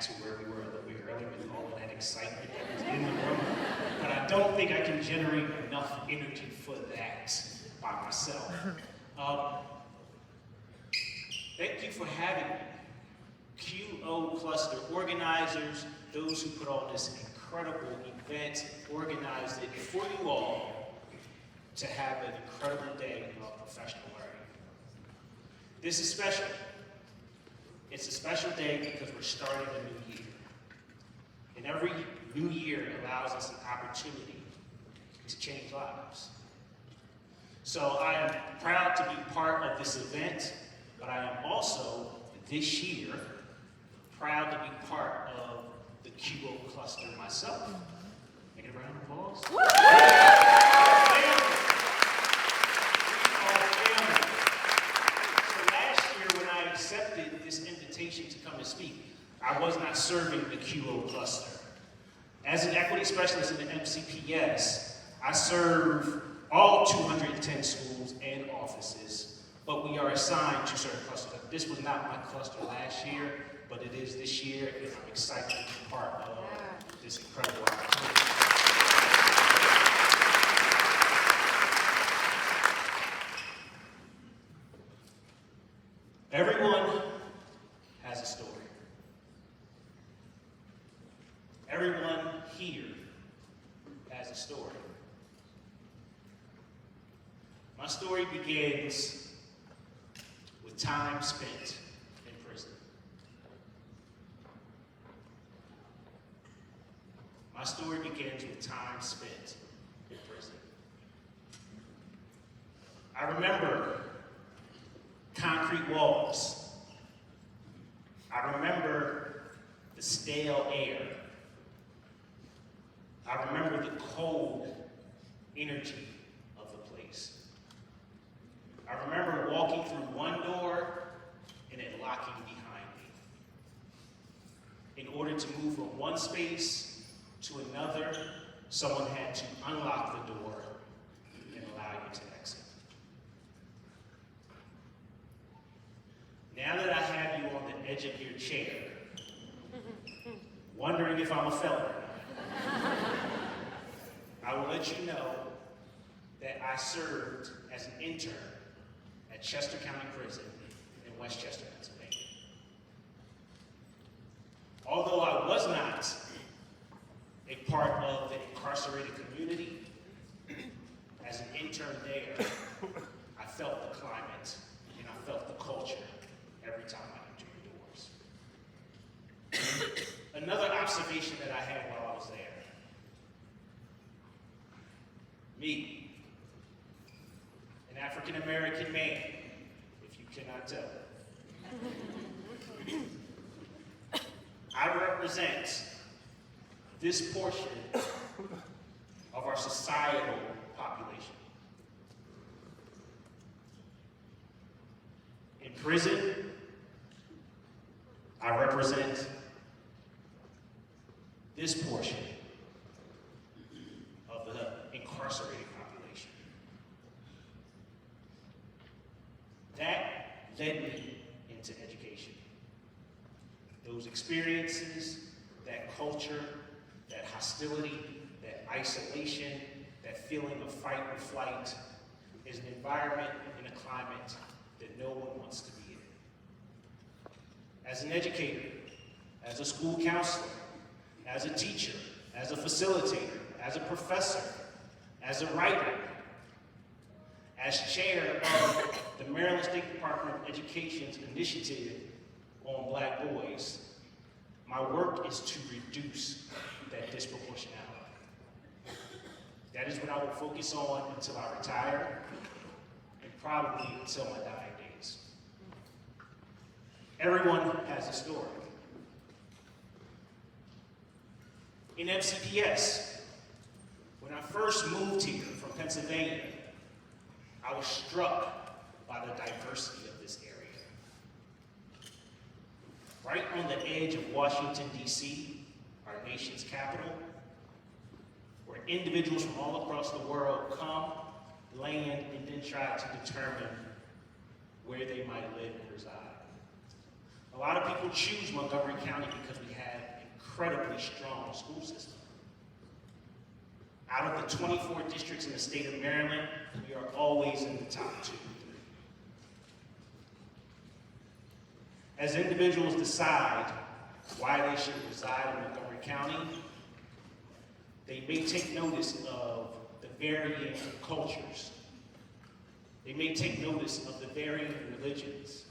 to where we were a little bit earlier with all of that excitement that was in the room. But I don't think I can generate enough energy for that by myself. Thank you for having me. QO Cluster organizers, those who put on this incredible event, organized it for you all to have an incredible day of professional learning. This is special. It's a special day because we're starting a new year. And every new year allows us an opportunity to change lives. So I am proud to be part of this event, but I am also, this year, proud to be part of the QO Cluster myself. Make it a round of applause. We are family. So last year when I accepted this invitation to come and speak, I was not serving the QO Cluster. As an equity specialist in the MCPS, I serve all 210 schools and offices, but we are assigned to certain clusters. This was not my cluster last year, but it is this year, and I'm excited to be part of this incredible opportunity. Everyone has a story. Everyone here has a story. My story begins with time spent in prison. My story begins with time spent in prison. I remember concrete walls. I remember the stale air. I remember the cold energy of the place. I remember walking through one door and it locking behind me. In order to move from one space to another, someone had to unlock the door and allow you to exit. Now that I have you on the edge of your chair, wondering if I'm a felon, I will let you know that I served as an intern at Chester County Prison in Westchester, Pennsylvania. Although I was not a part of the incarcerated community, as an intern there, I felt the climate and I felt the culture every time I entered the doors. Another observation that I had while I was there. Me, an African-American man, if you cannot tell. I represent this portion of our societal population. In prison, I represent this portion of the incarcerated population. That led me into education. Those experiences, that culture, that hostility, that isolation, that feeling of fight or flight is an environment and a climate that no one wants to be in. As an educator, as a school counselor, as a teacher, as a facilitator, as a professor, as a writer, as chair of the Maryland State Department of Education's initiative on Black boys, my work is to reduce that disproportionality. That is what I will focus on until I retire, and probably until my dying days. Everyone has a story. In MCPS, when I first moved here from Pennsylvania, I was struck by the diversity of this area. Right on the edge of Washington, D.C., our nation's capital, where individuals from all across the world come, land, and then try to determine where they might live and reside. A lot of people choose Montgomery County because we have incredibly strong school system. Out of the 24 districts in the state of Maryland, we are always in the top 2. As individuals decide why they should reside in Montgomery County, they may take notice of the varying cultures. They may take notice of the varying religions.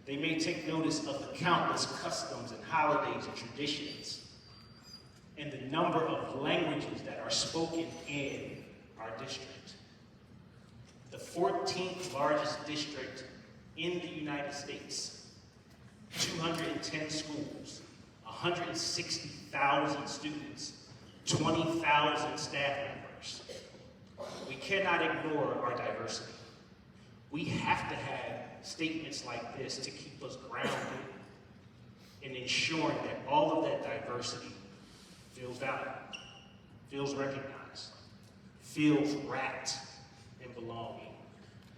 They may take notice of the countless customs and holidays and traditions, and the number of languages that are spoken in our district. The 14th largest district in the United States, 210 schools, 160,000 students, 20,000 staff members. We cannot ignore our diversity. We have to have statements like this to keep us grounded in ensuring that all of that diversity feels valued, feels recognized, feels wrapped in belonging,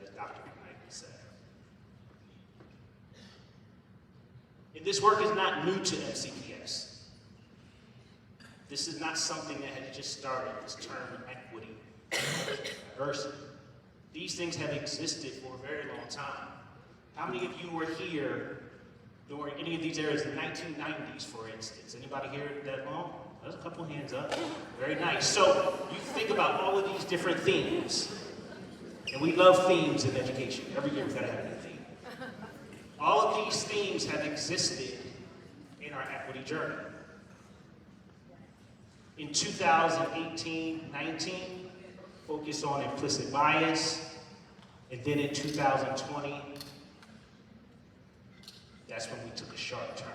as Dr. McKnight said. And this work is not new to MCPS. This is not something that has just started, this term equity, diversity. These things have existed for a very long time. How many of you were here during any of these eras, the 1990s, for instance? Anybody here that long? There's a couple hands up. Very nice. So you think about all of these different themes, and we love themes in education. Every year we've got to have a new theme. All of these themes have existed in our equity journey. In 2018-19, focus on implicit bias, and then in 2020, that's when we took a sharp turn.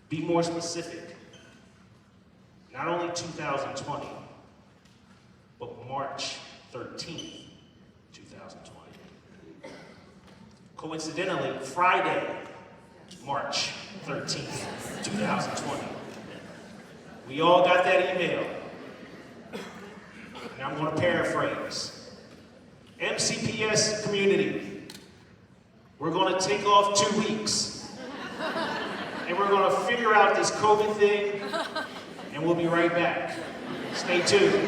Be more specific. Not only 2020, but March 13th, 2020. Coincidentally, Friday, March 13th, 2020. We all got that email. And I'm going to paraphrase. MCPS community, we're going to take off 2 weeks. And we're going to figure out this COVID thing, and we'll be right back. Stay tuned.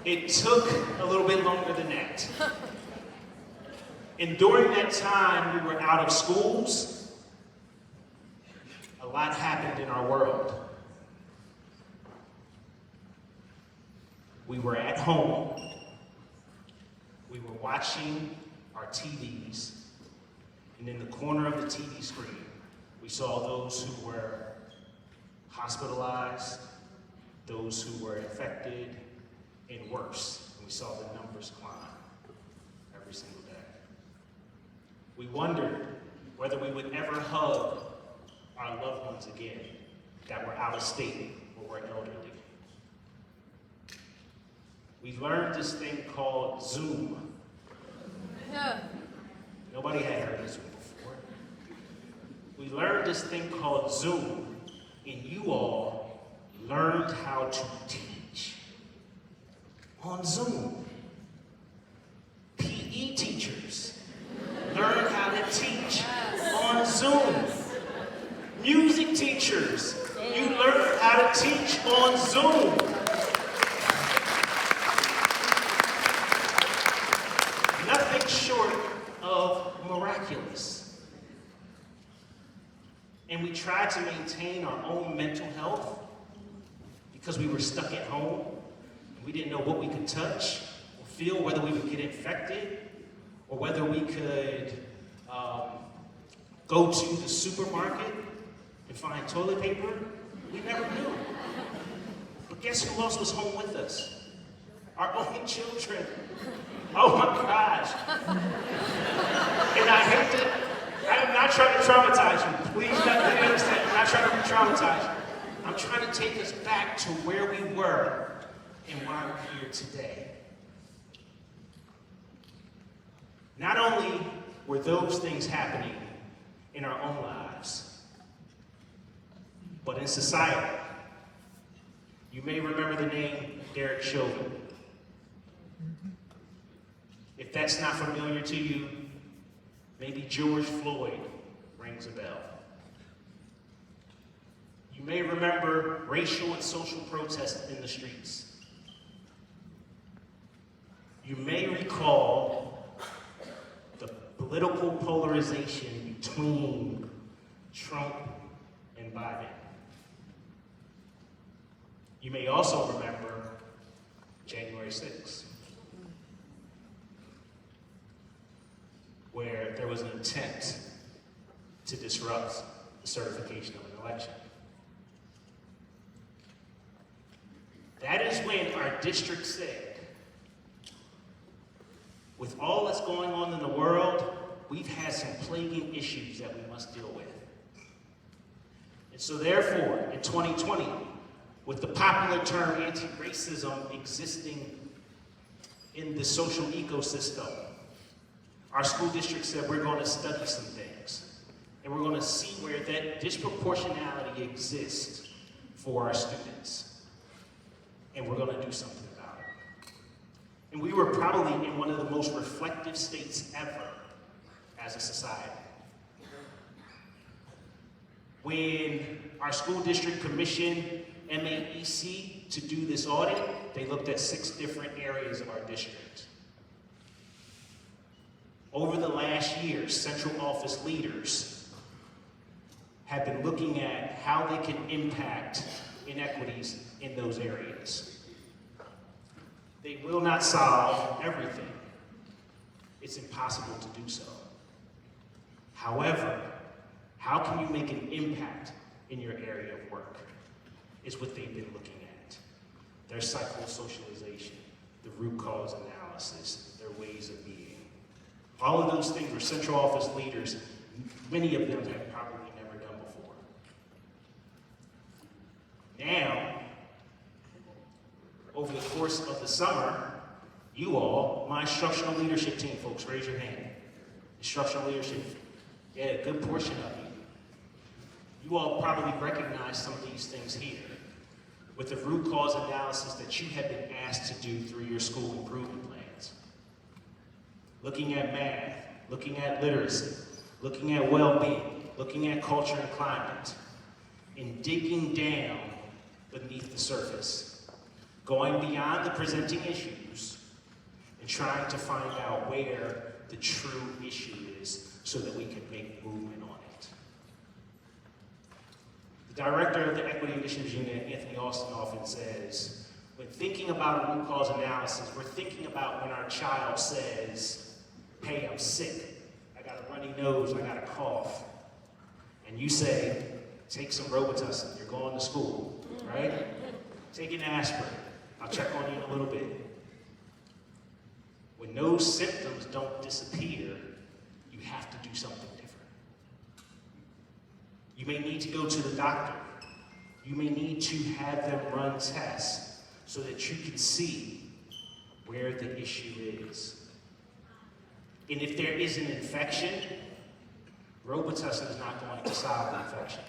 It took a little bit longer than that. And during that time, we were out of schools. A lot happened in our world. We were at home. We were watching our TVs. And in the corner of the TV screen, we saw those who were hospitalized, those who were infected, and worse. And we saw the numbers climb every single day. We wondered whether we would ever hug our loved ones again that were out of state or were elderly. We learned this thing called Zoom. Yeah. Nobody had heard of Zoom before. We learned this thing called Zoom, and you all learned how to teach on Zoom. PE teachers learned how to teach on Zoom. Music teachers, you learned how to teach on Zoom. Nothing short of miraculous. And we tried to maintain our own mental health because we were stuck at home. We didn't know what we could touch or feel, whether we would get infected or whether we could go to the supermarket and find toilet paper. We never knew. But guess who else was home with us? Our own children. Oh my gosh. And I am not trying to traumatize you. Please understand, I'm not trying to traumatize you. I'm trying to take us back to where we were and why we're here today. Not only were those things happening in our own lives, but in society. You may remember the name Derek Chauvin. If that's not familiar to you, Maybe George Floyd rings a bell. You may remember racial and social protests in the streets. You may recall the political polarization between Trump and Biden. You may also remember January 6th, where there was an attempt to disrupt the certification of an election. That is when our district said, with all that's going on in the world, we've had some plaguing issues that we must deal with. And so therefore, in 2020, with the popular term anti-racism existing in the social ecosystem, our school district said we're going to study some things. And we're going to see where that disproportionality exists for our students. And we're going to do something about it. And we were probably in one of the most reflective states ever as a society. When our school district commissioned MAEC to do this audit, they looked at 6 different areas of our district. Over the last year, central office leaders have been looking at how they can impact inequities in those areas. They will not solve everything. It's impossible to do so. However, how can you make an impact in your area of work? Is what they've been looking at. Their psychosocialization, the root cause analysis, their ways of being. All of those things were central office leaders, many of them have probably never done before. Now, over the course of the summer, you all, my instructional leadership team, folks, raise your hand. Instructional leadership, yeah, a good portion of you. You all probably recognize some of these things here with the root cause analysis that you have been asked to do through your school improvement plans. Looking at math, looking at literacy, looking at well-being, looking at culture and climate, and digging down beneath the surface, going beyond the presenting issues and trying to find out where the true issue is so that we can make movement on it. The director of the Equity Initiatives Unit, Anthony Austin, often says, when thinking about a root cause analysis, we're thinking about when our child says, hey, I'm sick, I got a runny nose, I got a cough. And you say, take some Robitussin, you're going to school, right? Take an aspirin, I'll check on you in a little bit. When those symptoms don't disappear, you have to do something different. You may need to go to the doctor. You may need to have them run tests so that you can see where the issue is. And if there is an infection, Robitussin is not going to solve the infection.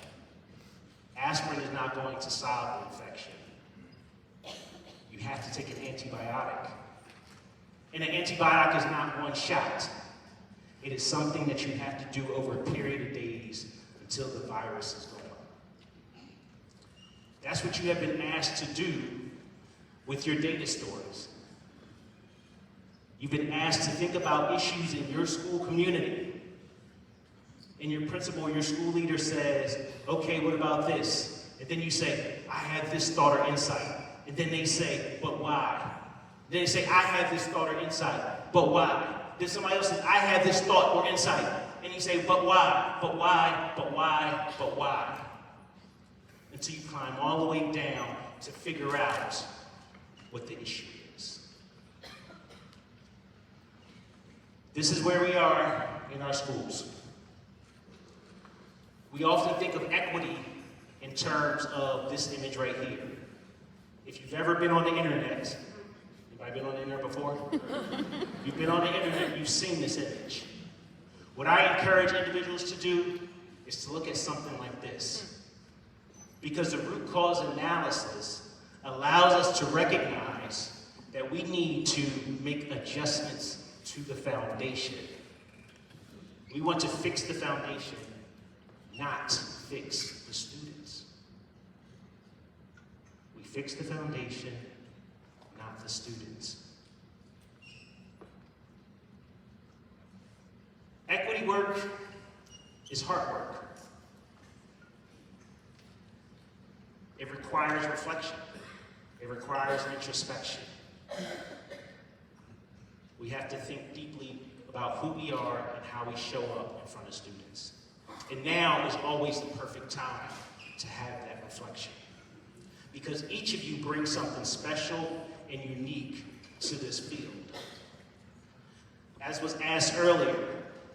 Aspirin is not going to solve the infection. You have to take an antibiotic. And an antibiotic is not one shot. It is something that you have to do over a period of days until the virus is gone. That's what you have been asked to do with your data stores. You've been asked to think about issues in your school community. And your principal, your school leader says, okay, what about this? And then you say, I had this thought or insight. And then they say, but why? Then they say, I had this thought or insight, but why? Then somebody else says, I had this thought or insight. And you say, but why? But why? But why? But why? Until you climb all the way down to figure out what the issue is. This is where we are in our schools. We often think of equity in terms of this image right here. If you've ever been on the internet, anybody been on the internet before? You've been on the internet, you've seen this image. What I encourage individuals to do is to look at something like this. Because the root cause analysis allows us to recognize that we need to make adjustments to the foundation. We want to fix the foundation, not fix the students. We fix the foundation, not the students. Equity work is hard work. It requires reflection. It requires introspection. We have to think deeply about who we are and how we show up in front of students. And now is always the perfect time to have that reflection. Because each of you brings something special and unique to this field. As was asked earlier,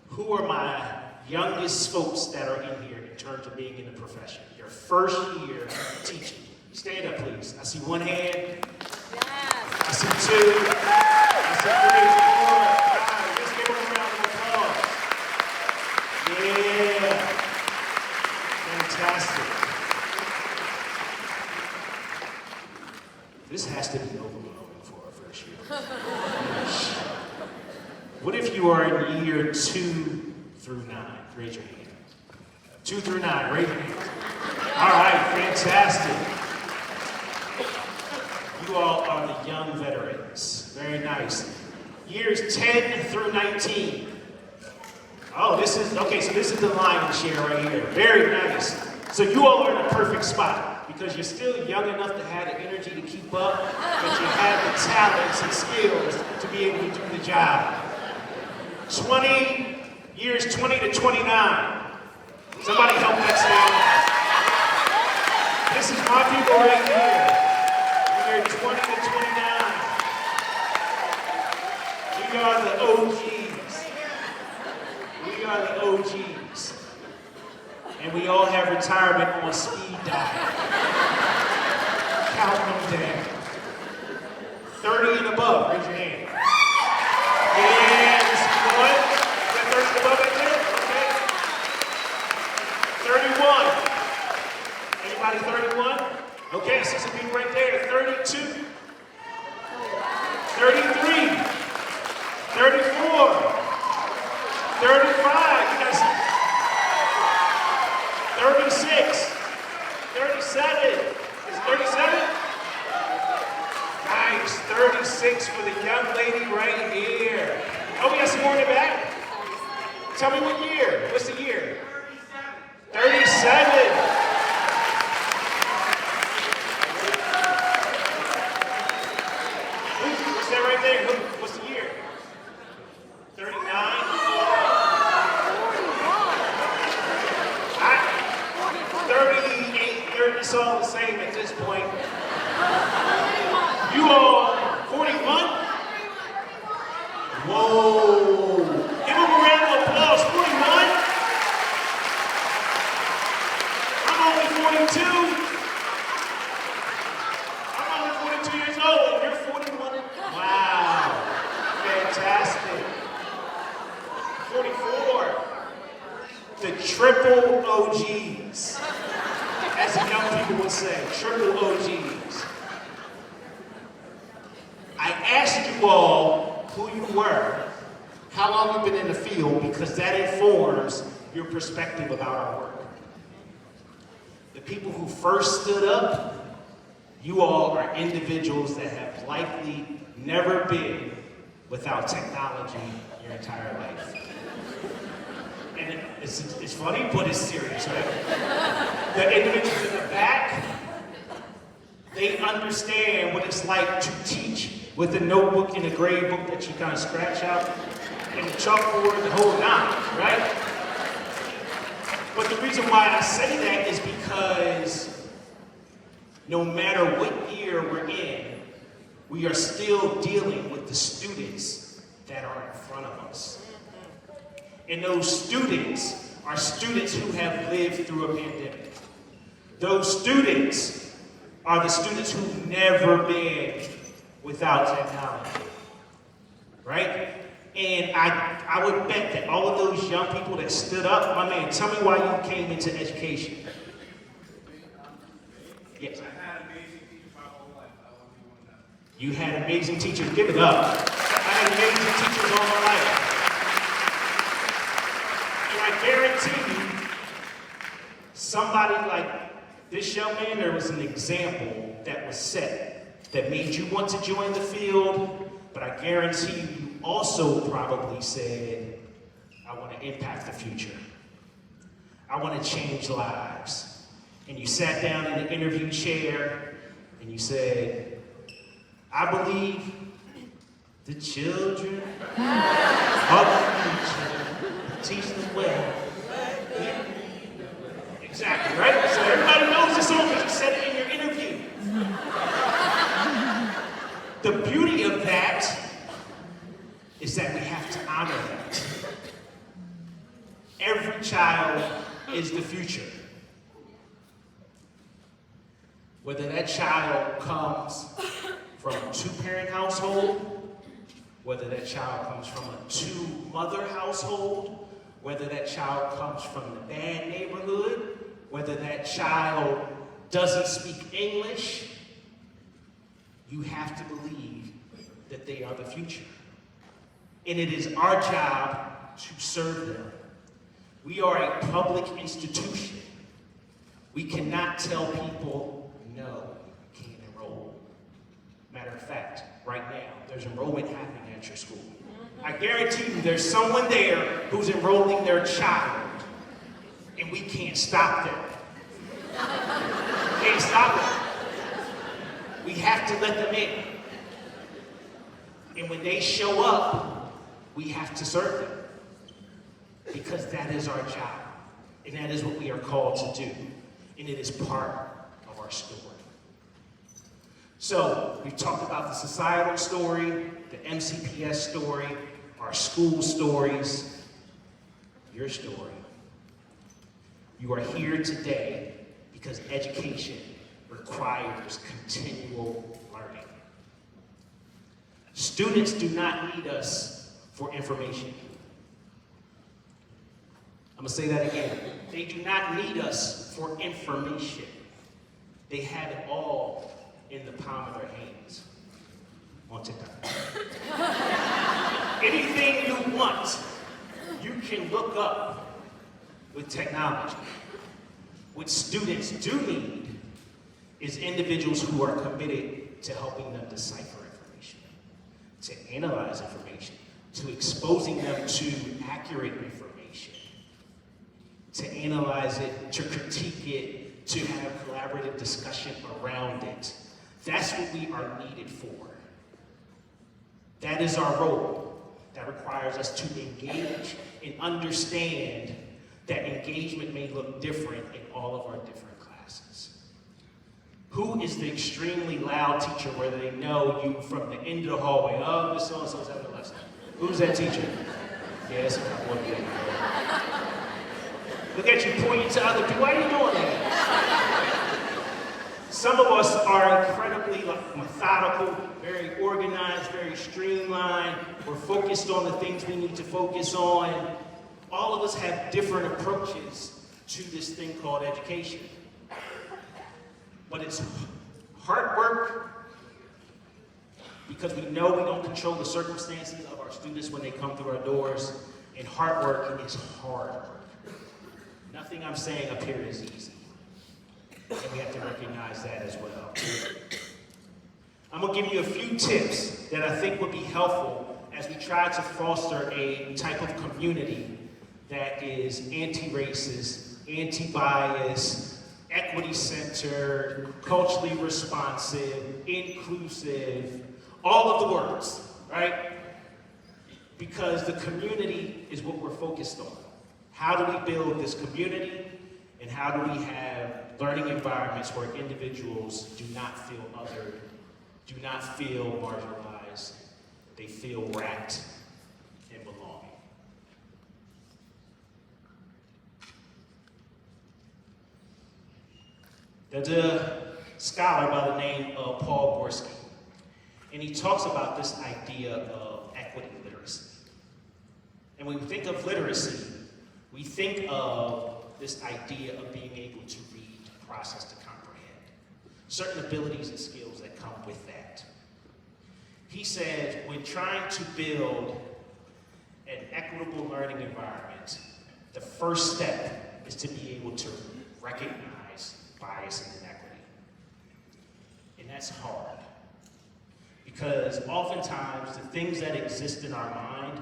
who are my youngest folks that are in here in terms of being in the profession? Your first year teaching. Stand up, please. I see one hand. Yes. I see two. I see three, four, five. Let's give them a round of applause. Yeah. Fantastic. This has to be overwhelming for our first year. What if you are in year 2 through 9? Raise your hand. 2 through 9, raise your hand. All right, fantastic. You all are the young veterans. Very nice. Years 10 through 19. Oh, this is the lion's share right here. Very nice. So you all are in a perfect spot because you're still young enough to have the energy to keep up, but you have the talents and skills to be able to do the job. Years 20 to 29. Somebody help that stand. This is my people right here. Year 20 to 29. We are the OGs. We are the OGs. And we all have retirement on speed dial. Count them down. 30 and above, raise your hand. Yeah, this is one. Is that 30 and above right there? Okay. 31. Anybody 31? Okay, I see some people right there. 32. 33. 34. 35. You guys. 36. 37. Is it 37? Nice. 36 for the young lady right here. Oh, we got some more in the back? Tell me what year. What's the year? 37. What's that right there? What's the year? 39. 38, 30, it's all the same at this point. You all 41? Whoa. Give them a round of applause. 41? I'm only 42. I'm only 42 years old and you're 41. Wow. Fantastic. 44. The triple OGs. As the young people would say, triple OGs. I asked you all who you were, how long you've been in the field, because that informs your perspective about our work. The people who first stood up, you all are individuals that have likely never been without technology your entire life. And it's funny, but it's serious, right? The individuals in the back, they understand what it's like to teach with a notebook and a grade book that you kind of scratch out, and the chalkboard, the whole nine, right? But the reason why I say that is because no matter what year we're in, we are still dealing with the students that are in front of us. And those students are students who have lived through a pandemic. Those students are the students who've never been without technology, right? And I would bet that all of those young people that stood up, my man, tell me why you came into education. Yes. I had amazing teachers my whole life. I want people to know. You had amazing teachers. Give it up. I had amazing teachers all my life. I guarantee you, somebody like this young man, there was an example that was set that made you want to join the field, but I guarantee you also probably said, I want to impact the future. I want to change lives. And you sat down in the interview chair and you said, I believe the children of the future, teach them well. Exactly, right? So everybody knows this song because you said it in your interview. The beauty of that is that we have to honor that. Every child is the future. Whether that child comes from a two-parent household, whether that child comes from a two-mother household, whether that child comes from the bad neighborhood, whether that child doesn't speak English, you have to believe that they are the future. And it is our job to serve them. We are a public institution. We cannot tell people, no, you can't enroll. Matter of fact, right now, there's enrollment happening at your school. I guarantee you there's someone there who's enrolling their child, and we can't stop them. Can't stop them. We have to let them in. And when they show up, we have to serve them. Because that is our job. And that is what we are called to do. And it is part of our story. So, we've talked about the societal story, the MCPS story, our school stories, your story. You are here today because education requires continual learning. Students do not need us for information. I'm going to say that again. They do not need us for information. They have it all in the palm of their hands. On TikTok. Anything you want, you can look up with technology. What students do need is individuals who are committed to helping them decipher information, to analyze information, to exposing them to accurate information, to analyze it, to critique it, to have collaborative discussion around it. That's what we are needed for. That is our role. That requires us to engage and understand that engagement may look different in all of our different classes. Who is the extremely loud teacher where they know you from the end of the hallway? Oh, Miss So-and-so's having a lesson. Who's that teacher? Yes, one thing. Look at you pointing to other people. Why are you doing that? Some of us are incredibly methodical, very organized, very streamlined. We're focused on the things we need to focus on. All of us have different approaches to this thing called education. But it's hard work because we know we don't control the circumstances of our students when they come through our doors. And hard work is hard work. Nothing I'm saying up here is easy. And we have to recognize that as well. I'm going to give you a few tips that I think would be helpful as we try to foster a type of community that is anti-racist, anti-bias, equity-centered, culturally responsive, inclusive, all of the words, right? Because the community is what we're focused on. How do we build this community, and how do we have learning environments where individuals do not feel othered, do not feel marginalized, they feel wrapped in belonging. There's a scholar by the name of Paul Gorski, and he talks about this idea of equity literacy. And when we think of literacy, we think of this idea of being able to read, to process, to comprehend. Certain abilities and skills that come with that. He says, when trying to build an equitable learning environment, The first step is to be able to recognize bias and inequity. And that's hard. Because oftentimes the things that exist in our mind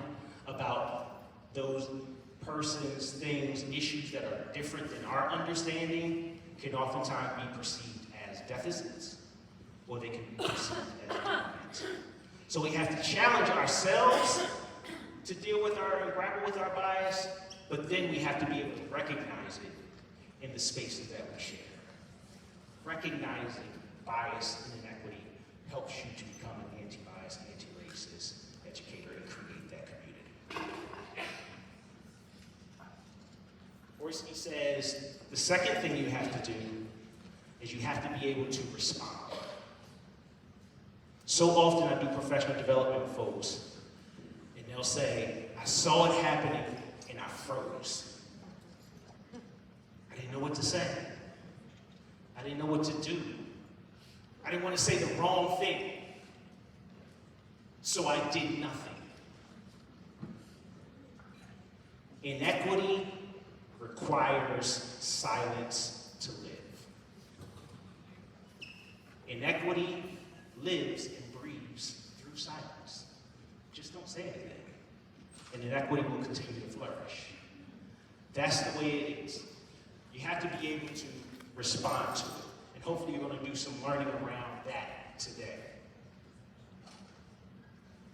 about those persons, things, issues that are different than our understanding can oftentimes be perceived as deficits, or they can be perceived as dominance. So we have to challenge ourselves to deal with and grapple with our bias, but then we have to be able to recognize it in the spaces that we share. Recognizing bias and inequity helps you to become an anti-bias, anti-racist educator and create that community. Horsey says the second thing you have to do is you have to be able to respond. So often I do professional development with folks, and they'll say, I saw it happening and I froze. I didn't know what to say. I didn't know what to do. I didn't want to say the wrong thing. So I did nothing. Inequity requires silence to live. Inequity lives and breathes through silence. Just don't say anything. And inequity will continue to flourish. That's the way it is. You have to be able to respond to it. And hopefully you're going to do some learning around that today.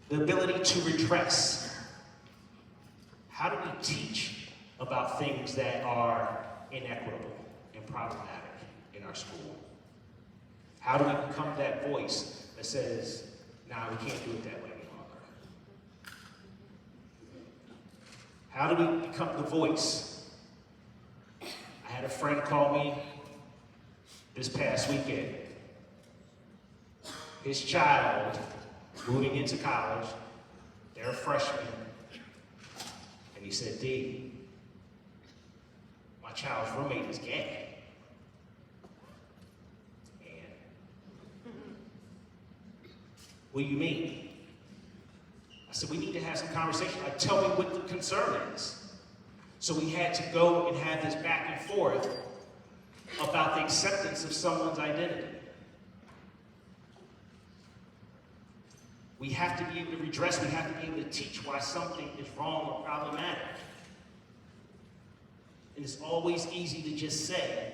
The ability to redress. How do we teach about things that are inequitable and problematic in our school? How do we become that voice that says, nah, we can't do it that way any longer? How do we become the voice? I had a friend call me this past weekend. His child, moving into college, they're a freshman, and he said, D, my child's roommate is gay. What do you mean? I said, we need to have some conversation. Like, tell me what the concern is. So we had to go and have this back and forth about the acceptance of someone's identity. We have to be able to redress, we have to be able to teach why something is wrong or problematic. And it's always easy to just say,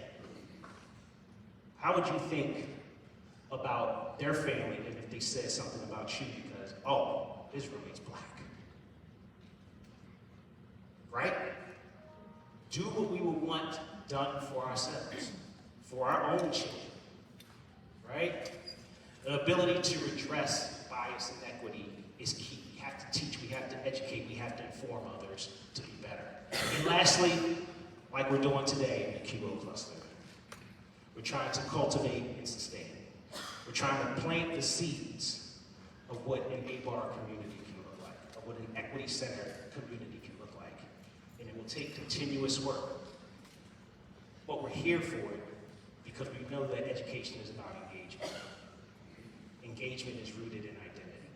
how would you think about their family if they said something about you because, oh, his roommate's black? Right? Do what we would want done for ourselves, for our own children. Right? The ability to redress bias and equity is key. We have to teach, we have to educate, we have to inform others to be better. And lastly, like we're doing today in the QO cluster, we're trying to cultivate and sustain. We're trying to plant the seeds of what an ABAR community can look like, of what an equity-centered community can look like. And it will take continuous work. But we're here for it because we know that education is about engagement. Engagement is rooted in identity.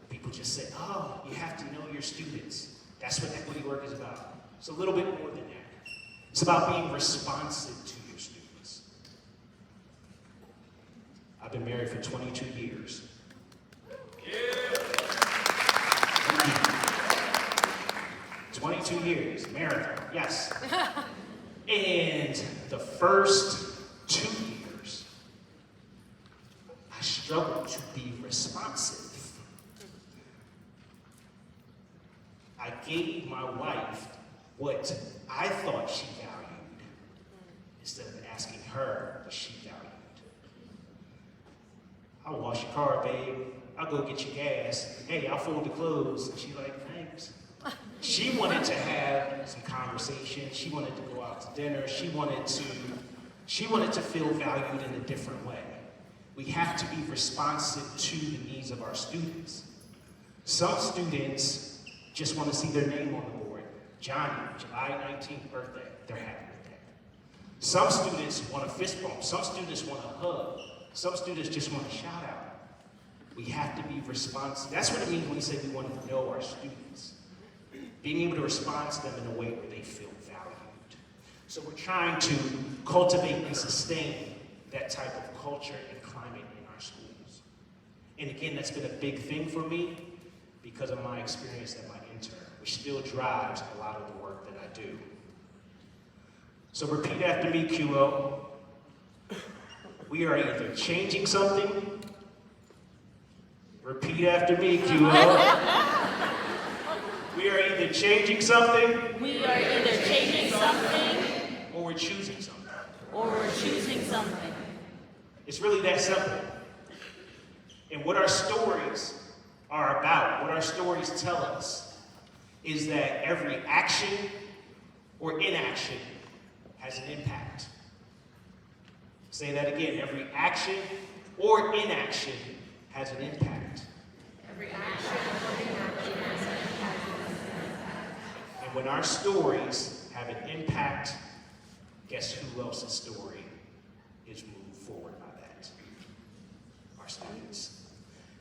People just say, oh, you have to know your students. That's what equity work is about. It's a little bit more than that. It's about being responsive to your students. I've been married for 22 years. Yeah. 22 years, marathon, yes. And the first 2 years, I struggled to be responsive. I gave my wife what I thought she valued instead of asking her what she valued. I'll wash your car, babe. I'll go get you gas. Hey, I'll fold the clothes. And she's like, thanks. She wanted to have some conversation. She wanted to go out to dinner. She wanted to feel valued in a different way. We have to be responsive to the needs of our students. Some students just want to see their name on the board. Johnny, July 19th birthday. They're happy with that. Some students want a fist bump. Some students want a hug. Some students just want a shout out. We have to be responsive. That's what it means when we say we want to know our students. being able to respond to them in a way where they feel valued. So we're trying to cultivate and sustain that type of culture and climate in our schools. And again, that's been a big thing for me because of my experience at my intern, which still drives a lot of the work that I do. So repeat after me, QO. We are either changing something. Repeat after me, QO. We are either changing something. We are either changing something. Or we're choosing something. Or we're choosing something. It's really that simple. And what our stories are about, what our stories tell us, is that every action or inaction has an impact. Say that again. Every action or inaction has an impact. Every action or inaction has an impact. And when our stories have an impact, guess who else's story is moved forward by that? Our students.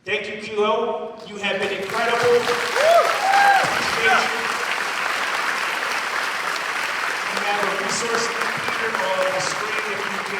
Thank you, QO. You have been incredible. Appreciate you. You have a resource here on the screen.